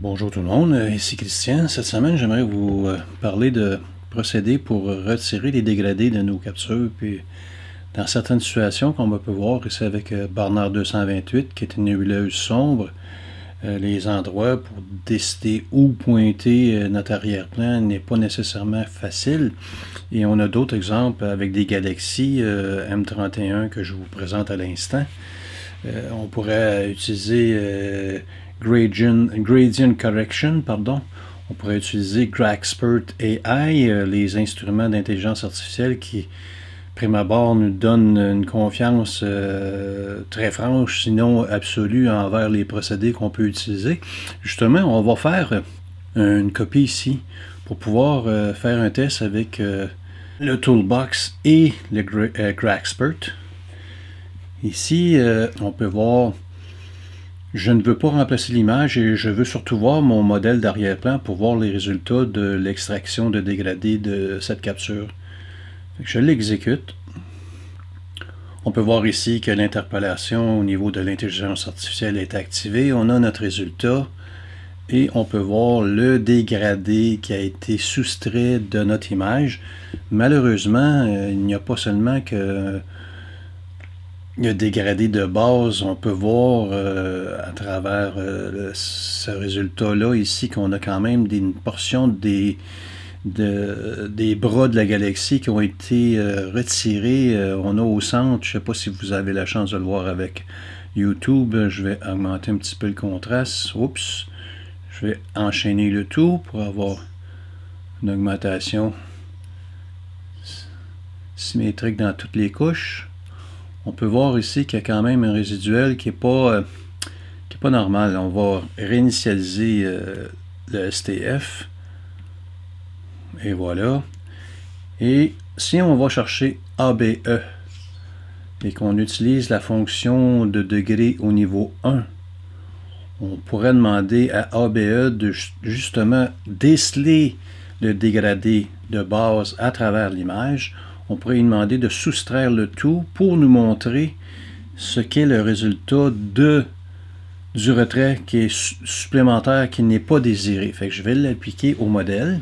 Bonjour tout le monde, ici Christian. Cette semaine, j'aimerais vous parler de procédés pour retirer les dégradés de nos captures. Puis, dans certaines situations, comme on peut voir ici avec Barnard 228, qui est une nébuleuse sombre, les endroits pour décider où pointer notre arrière-plan n'est pas nécessairement facile. Et on a d'autres exemples avec des galaxies M31 que je vous présente à l'instant. On pourrait utiliser Gradient Correction, pardon. On pourrait utiliser Graxpert AI, les instruments d'intelligence artificielle qui, prime abord, nous donnent une confiance très franche, sinon absolue, envers les procédés qu'on peut utiliser. Justement, on va faire une copie ici pour pouvoir faire un test avec le Toolbox et le Graxpert. Ici, on peut voir, je ne veux pas remplacer l'image et je veux surtout voir mon modèle d'arrière-plan pour voir les résultats de l'extraction de dégradés de cette capture. Je l'exécute. On peut voir ici que l'interpolation au niveau de l'intelligence artificielle est activée. On a notre résultat et on peut voir le dégradé qui a été soustrait de notre image. Malheureusement, il n'y a pas seulement que le dégradé de base. On peut voir à travers ce résultat-là ici qu'on a quand même une portion des bras de la galaxie qui ont été retirés. On a au centre, je ne sais pas si vous avez la chance de le voir avec YouTube, je vais augmenter un petit peu le contraste. Oups! Je vais enchaîner le tout pour avoir une augmentation symétrique dans toutes les couches. On peut voir ici qu'il y a quand même un résiduel qui n'est pas normal. On va réinitialiser le STF. Et voilà. Et si on va chercher ABE et qu'on utilise la fonction de degré au niveau 1, on pourrait demander à ABE de justement déceler le dégradé de base à travers l'image. On pourrait lui demander de soustraire le tout pour nous montrer ce qu'est le résultat du retrait qui est supplémentaire, qui n'est pas désiré. Fait que je vais l'appliquer au modèle.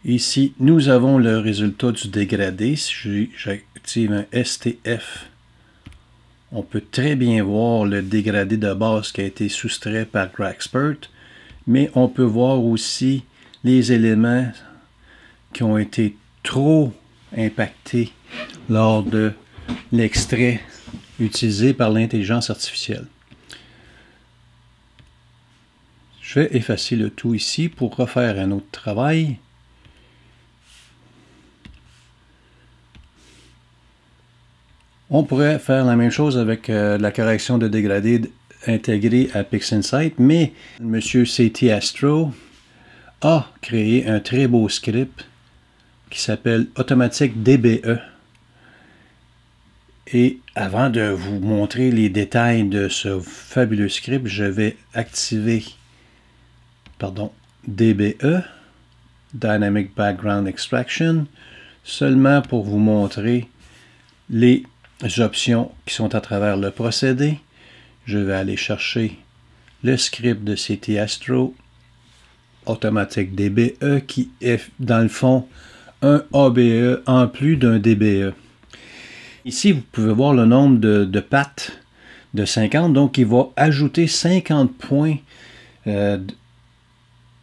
Ici, nous avons le résultat du dégradé. Si j'active un STF, on peut très bien voir le dégradé de base qui a été soustrait par Graxpert, mais on peut voir aussi les éléments qui ont été trop impactés lors de l'extrait utilisé par l'intelligence artificielle. Je vais effacer le tout ici pour refaire un autre travail. On pourrait faire la même chose avec la correction de dégradé intégrée à PixInsight, mais M. CT Astro a créé un très beau script qui s'appelle Automatic DBE. Et avant de vous montrer les détails de ce fabuleux script, je vais activer DBE, Dynamic Background Extraction, seulement pour vous montrer les options qui sont à travers le procédé. Je vais aller chercher le script de CT Astro, Automatic DBE, qui est dans le fond un ABE en plus d'un DBE. Ici, vous pouvez voir le nombre de pattes de 50, donc il va ajouter 50 points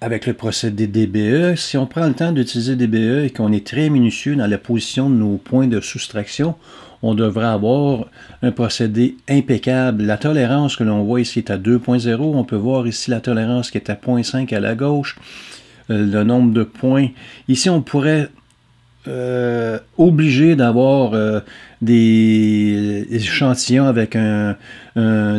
avec le procédé DBE. Si on prend le temps d'utiliser DBE et qu'on est très minutieux dans la position de nos points de soustraction, on devrait avoir un procédé impeccable. La tolérance que l'on voit ici est à 2.0. On peut voir ici la tolérance qui est à 0.5 à la gauche. Le nombre de points. Ici, on pourrait obligé d'avoir des échantillons avec un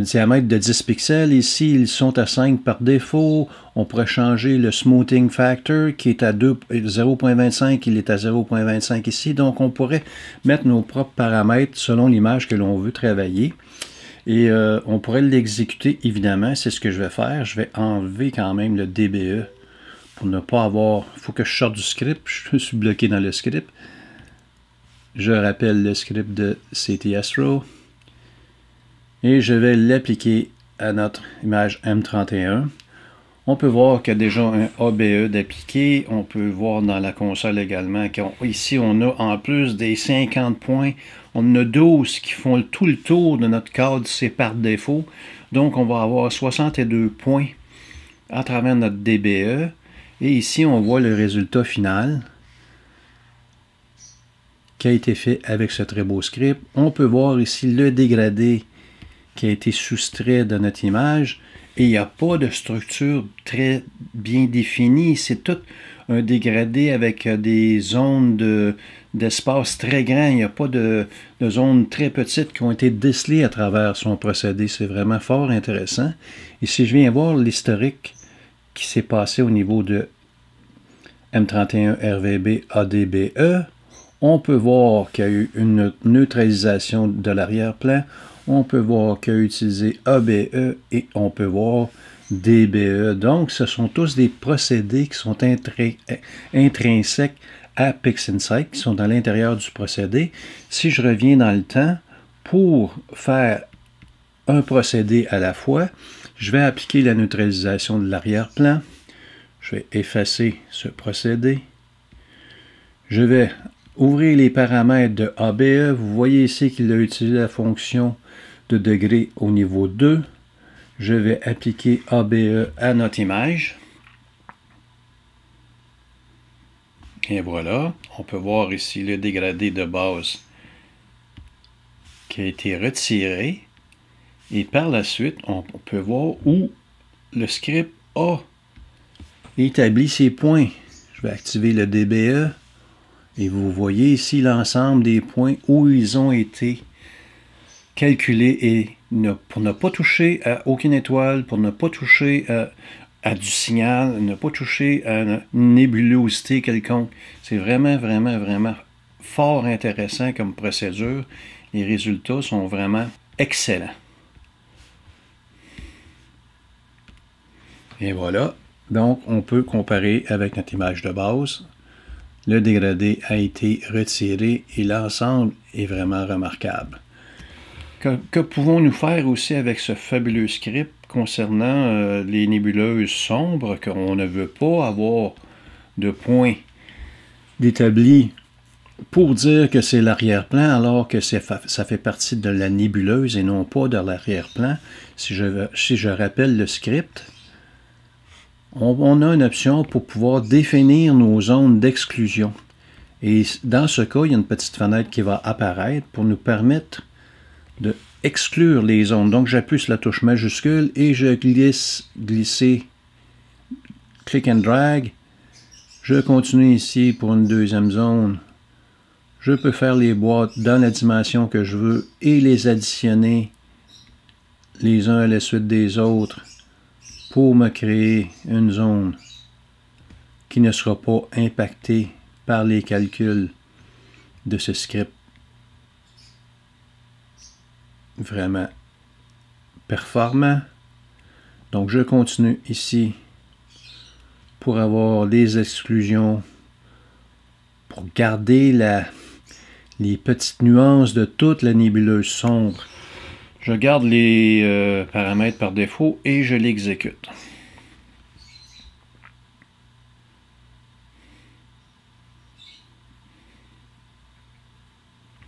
diamètre de 10 pixels. Ici, ils sont à 5 par défaut. On pourrait changer le smoothing factor qui est à 0.25, il est à 0.25 ici. Donc, on pourrait mettre nos propres paramètres selon l'image que l'on veut travailler. Et on pourrait l'exécuter, évidemment. C'est ce que je vais faire. Je vais enlever quand même le DBE. Pour ne pas avoir... Il faut que je sorte du script. Je suis bloqué dans le script. Je rappelle le script de CT Astro. Et je vais l'appliquer à notre image M31. On peut voir qu'il y a déjà un ABE d'appliqué. On peut voir dans la console également qu'ici, on a en plus des 50 points, on en a 12 qui font tout le tour de notre cadre, c'est par défaut. Donc, on va avoir 62 points à travers notre DBE. Et ici, on voit le résultat final qui a été fait avec ce très beau script. On peut voir ici le dégradé qui a été soustrait de notre image. Et il n'y a pas de structure très bien définie. C'est tout un dégradé avec des zones d'espace très grands. Il n'y a pas de zones très petites qui ont été décelées à travers son procédé. C'est vraiment fort intéressant. Et si je viens voir l'historique qui s'est passé au niveau de M31 RVB ADBE, on peut voir qu'il y a eu une neutralisation de l'arrière-plan. On peut voir qu'il a utilisé ABE et on peut voir DBE. Donc, ce sont tous des procédés qui sont intrinsèques à PixInsight, qui sont à l'intérieur du procédé. Si je reviens dans le temps, pour faire un procédé à la fois, je vais appliquer la neutralisation de l'arrière-plan. Je vais effacer ce procédé. Je vais ouvrir les paramètres de ABE. Vous voyez ici qu'il a utilisé la fonction de degré au niveau 2. Je vais appliquer ABE à notre image. Et voilà, on peut voir ici le dégradé de base qui a été retiré. Et par la suite, on peut voir où le script a établi ses points. Je vais activer le DBE. Et vous voyez ici l'ensemble des points où ils ont été calculés et pour ne pas toucher à aucune étoile, pour ne pas toucher à du signal, ne pas toucher à une nébulosité quelconque. C'est vraiment, vraiment, vraiment fort intéressant comme procédure. Les résultats sont vraiment excellents. Et voilà. Donc, on peut comparer avec notre image de base. Le dégradé a été retiré et l'ensemble est vraiment remarquable. Que pouvons-nous faire aussi avec ce fabuleux script concernant les nébuleuses sombres, qu'on ne veut pas avoir de points d'établi pour dire que c'est l'arrière-plan, alors que ça fait partie de la nébuleuse et non pas de l'arrière-plan. Si je rappelle le script, on a une option pour pouvoir définir nos zones d'exclusion. Et dans ce cas, il y a une petite fenêtre qui va apparaître pour nous permettre de exclure les zones. Donc, j'appuie sur la touche majuscule et je glisser, click and drag. Je continue ici pour une deuxième zone. Je peux faire les boîtes dans la dimension que je veux et les additionner les uns à la suite des autres pour me créer une zone qui ne sera pas impactée par les calculs de ce script. Vraiment performant. Donc je continue ici pour avoir les exclusions, pour garder les petites nuances de toute la nébuleuse sombre. Je garde les paramètres par défaut et je l'exécute.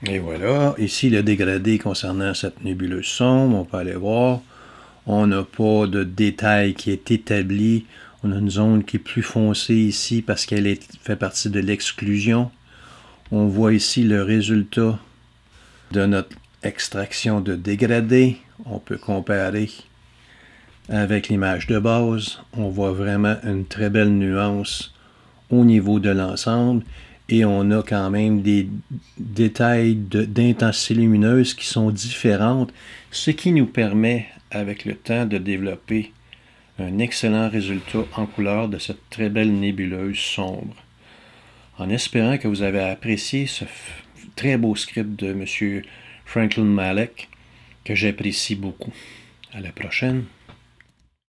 Et voilà, ici le dégradé concernant cette nébuleuse sombre, on peut aller voir. On n'a pas de détail qui est établi. On a une zone qui est plus foncée ici parce qu'elle fait partie de l'exclusion. On voit ici le résultat de notre extraction de dégradé. On peut comparer avec l'image de base. On voit vraiment une très belle nuance au niveau de l'ensemble. Et on a quand même des détails d'intensité lumineuse qui sont différentes, ce qui nous permet, avec le temps, de développer un excellent résultat en couleur de cette très belle nébuleuse sombre. En espérant que vous avez apprécié ce très beau script de M. Franklin Malek, que j'apprécie beaucoup. À la prochaine.